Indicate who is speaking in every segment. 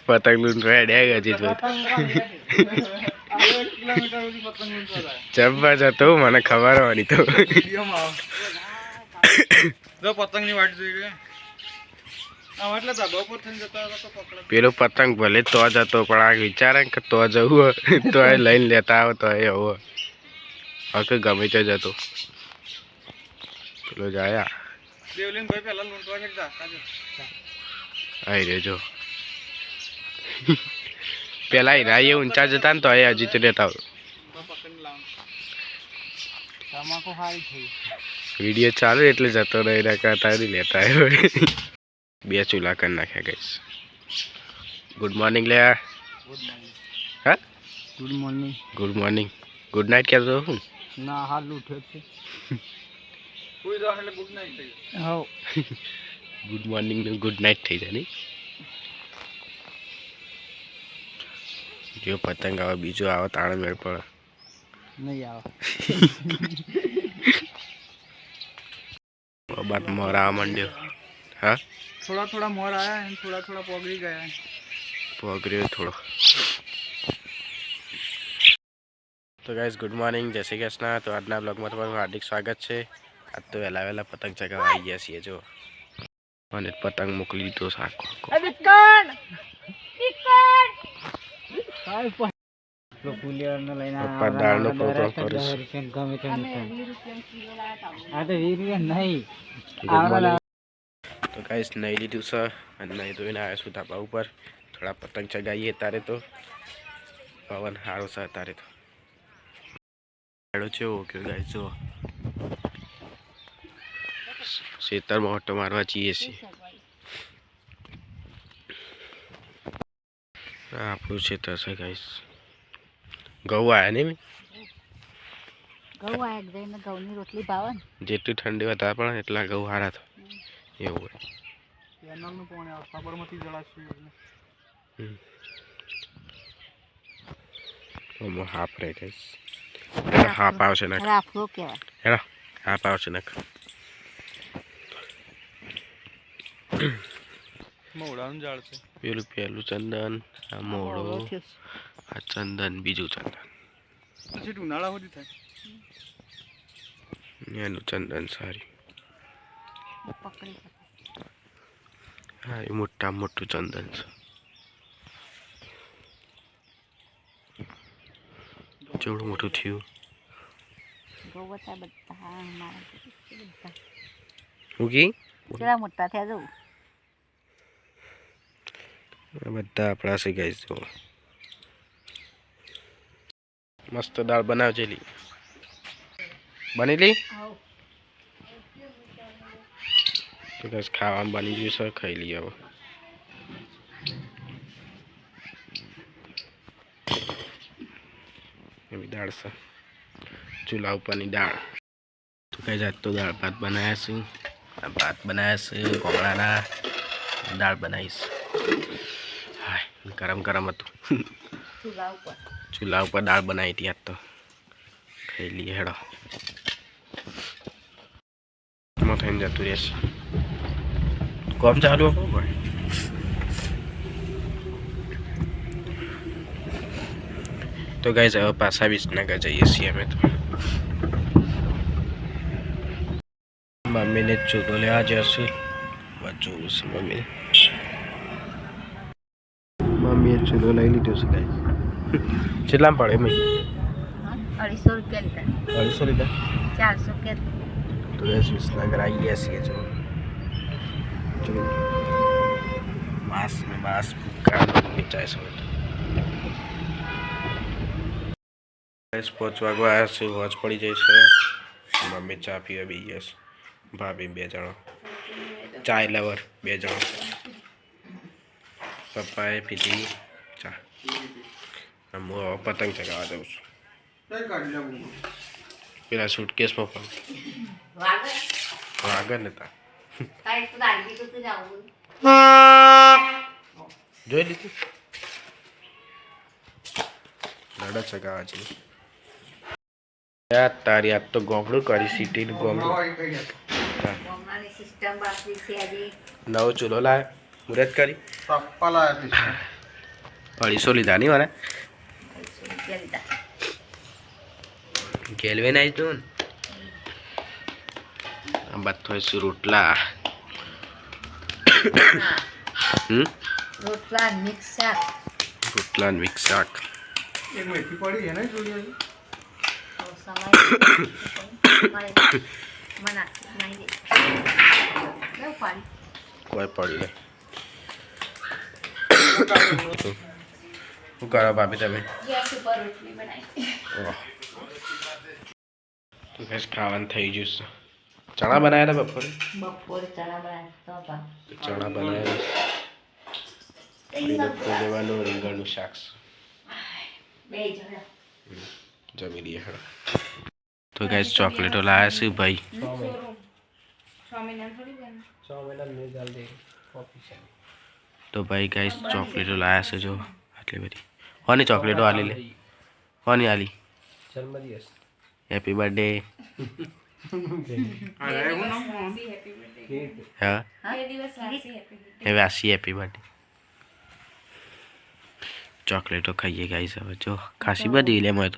Speaker 1: પતંગ લૂંટવા ડ્યા હજી તો જબ્બા જતો મને ખબર હોવાની તો
Speaker 2: પતંગની વાટ જોઈ
Speaker 1: પેલો પતંગ ભલે તો જતો પણ આ વિચારે કે તો જવું તો એ લઈને લેતા આવો તો એ હવે હવે ગમે તે જતો પેલો જાય આવી રેજો પેલા હીરા એ ઊંચા જતા ને તો એ હજી તો લેતા વિડીયો ચાલુ એટલે જતો રહી કરતા લેતા બે ચૂલા કરી નાખ્યા ગઈશ ગુડ મોર્નિંગ લે હા ગુડ મોર્નિંગ ગુડ નાઇટ કહેતો હું
Speaker 2: ના હાલ ઉઠે છે કોઈ દો એટલે ગુડ નાઇટ થઈ હા
Speaker 1: ગુડ મોર્નિંગ ને ગુડ નાઇટ થઈ જાય નહીં જો પતંગ આવે બીજો આવે તાણે મેળ પડે
Speaker 2: નહીં આવે
Speaker 1: બાદ મોરા મંડ્યો હા
Speaker 2: થોડા થોડા મોર આયા અને થોડા થોડા પોગરી ગયા
Speaker 1: પોગર્યો થોડો તો ગાઈસ ગુડ મોર્નિંગ જય શ્રી કૃષ્ણ તો આજના બ્લોગમાં તમારું હાર્દિક સ્વાગત છે આજ તો વહેલા વહેલા પતંગ ચગાવવા આવી ગયા છીએ જો અને પતંગ મોકલી દીધો સાકો પપ્પા દાળનો પ્રોગ્રામ કરીશ તો ગાઈસ નહીં લીધું છે અને નહીં ધોઈને આવ્યા છું ધાબા ઉપર થોડા પતંગ ચગાવીએ તારે તો પવન સારો છે તારે તો છે ઓકે ગાઈસ જો ખેતરમાં ઓટો મારવા જઈએ છીએ આપણું ખેતર છે ગાઈસ ઘઉં આવ્યા નહીં
Speaker 3: ઘઉંની રોટલી ભાવે ને
Speaker 1: જેટલી ઠંડી વધારે પડે એટલા ઘઉં સારા થાય એવું હોય
Speaker 2: કેનાલનું પાણી આવે સાબરમતી જળાશય
Speaker 1: હાફ રહે ગાઈસ હાફ આવશે ને
Speaker 3: રાફડો કહેવાય
Speaker 1: હેડા હાફ આવશે ને
Speaker 2: મોડાનું ઝાડ છે
Speaker 1: પેલું પહેલું ચંદન આ મોડો આ ચંદન બીજું ચંદન
Speaker 2: પછી ઉનાળા સુધી થાય
Speaker 1: એનું ચંદન સારી
Speaker 3: પકડી
Speaker 1: હા એ મોટા મોટું ચંદન છે જેવડું મોટું થયું
Speaker 3: કેવા મોટા થયા જવું
Speaker 1: બધા આપણા છે ગાઈસ જો મસ્ત દાળ બનાવજેલી બનેલી તો ગાઈસ ખાવાનું બની ગયું છે ખાઈ લઈએ હવે એવી દાળ છે ચૂલા ઉપરની દાળ તો કઈ જાત તો દાળ ભાત બનાવ્યા છે ભાત બનાવ્યા છે કોમળાના દાળ બનાવીશ હા ગરમ ગરમ હતું ચૂલા ઉપર દાળ બનાવી હતી આજ તો ખાઈ લઈએ હેડો એમાં થઈને જતું રહેશે કોમ ચાલુ તો ગાઈસ હવે પાછા વિસનગર જઈએ છીએ અમે તો મમ્મીને ચૂલો લેવા જશે જોવું છે મમ્મીએ ચૂલો લઈ લીધો છે ગાઈસ કેટલામાં પડે મમ્મી
Speaker 3: 250 રૂપિયા લીધા
Speaker 1: 250 લીધા
Speaker 3: 400 કે
Speaker 1: તો ગાઈસ વિસનગર આવી ગયા છીએ જો માસ ભૂકા વેચાય છે ગાઈસ પહોંચવા ગયા છે વોચ પડી જાય છે મમ્મી ચા પીવા બી ગયા છે ભાભી 2 જણા ચાય લવર 2 જણા પપ્પાએ પીધી ચા હું પતંગ ચગાવવા જાઉં છું પેલા સુટકેસમાં પણ આગળ નતા જોઈ લીધું દાડા ચગાવવા છે તારી આજ તો ગોમડું કરી સિટીનું ગોમડું નવો ચૂલો લાય મુરત કરી
Speaker 2: પપ્પા લાયા
Speaker 1: 250 લીધા નહીં મારે
Speaker 3: 250 રૂપિયા લીધા.
Speaker 1: ગેલવે નાઈ તો આ બાદ તો છે રોટલા
Speaker 3: હા, રોટલા મિક્સ શાક.
Speaker 1: રોટલા ને મિક્સ શાક
Speaker 2: એક મેથી પડી છે ને જોઈએ
Speaker 3: તો સમય મળે મના નહીં દે કેવું પાણી
Speaker 1: કોઈ પડી નહીં શું કરો ભાભી તમે
Speaker 3: ગેસ ઉપર રોટલી બનાવી.
Speaker 1: ઓહ તો ગેસ ખાવાનું થઈ ગયું છે ચણા બનાવ્યા હતા બપોરે
Speaker 3: બપોરે ચણા બનાવ્યા તો
Speaker 1: ચણા બનાવ્યા લેવાનું રીંગણનું શાક
Speaker 3: બે જણા
Speaker 1: જમી લઈએ હેડો તો ગેસ ચોકલેટો લાયા છે ભાઈ તો ભાઈ ગાઈસ ચોકલેટો લાયા છે જો આટલી બધી કોની ચોકલેટો આલી લે કોની આલી
Speaker 2: જન્મદિવસ
Speaker 1: હેપી બર્થડે હા હવે આસી હેપી બર્થડે ચોકલેટો ખાઈએ ગાઈસ હવે જો ખાસી બધી લે મેં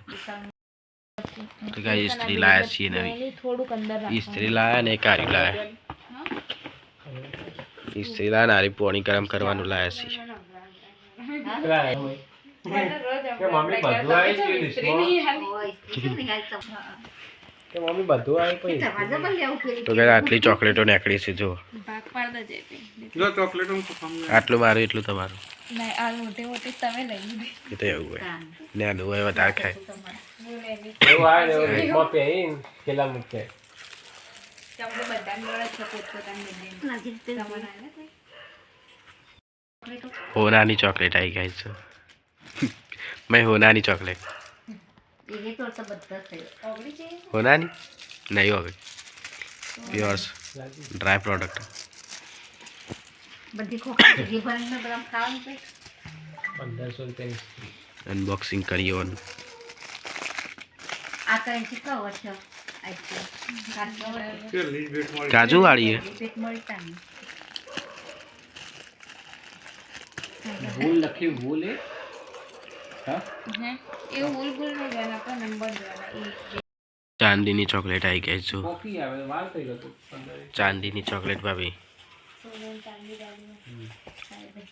Speaker 1: તો ગાઈસ ઇસ્ત્રી લાયા છીએ નવી ઇસ્ત્રી લાયા ને કારી લાયા ઇસ્ત્રી લાયા નારી પોણી ગરમ કરવાનું લાયા છીએ
Speaker 2: મમ્મી બધું આવી ગયું કે મમ્મી બધું આવી પછી
Speaker 1: તો ગાઈસ આટલી ચોકલેટો નીકળી છે જો
Speaker 2: લો ચોકલેટ હું ખામ
Speaker 1: આટલું મારું એટલું તમારું
Speaker 4: નહીં આ મોટી મોટી તમે લઈ લીધી
Speaker 1: એ તો એવું હોય નાનું હોય વધારે ખાય
Speaker 2: એવું આવે ને બેગમાં પહેરીને પેલા મૂકે
Speaker 4: તમને બધાને જોડે છે પોતપોતાની બધી
Speaker 1: હોનાની ચોકલેટ આવી ગઈ છે મેં હોનાની ચોકલેટ
Speaker 3: એ તો બધા થઈ
Speaker 4: ઓગળી છે
Speaker 1: હોનાની નહીં હવે પ્યોર્સ ડ્રાય પ્રોડક્ટ
Speaker 3: બધી ખોખરી ઘી ભરીને બધા ખાવાનું છે.
Speaker 2: 1500 રૂપિયા
Speaker 1: અનબોક્સિંગ કરીએ ઓન
Speaker 3: આ કરન્સી કવર છે આઈસ્ક્રીમ
Speaker 2: કે લીજ ભેટ મળી
Speaker 1: કાજુ વાળી હે
Speaker 3: પેટ મળી તાની
Speaker 2: ભૂલ લખી ભૂલ હે હા
Speaker 4: હે એવું ભૂલ ભૂલ નહીં જોવાના પણ નંબર જોવાના એ
Speaker 1: ચાંદીની ચોકલેટ આવી ગઈ છે
Speaker 2: કોફી આવે વાર થઈ ગયો 15
Speaker 1: ચાંદીની ચોકલેટ ભાભી
Speaker 4: સોનું ચાંદી ડાળી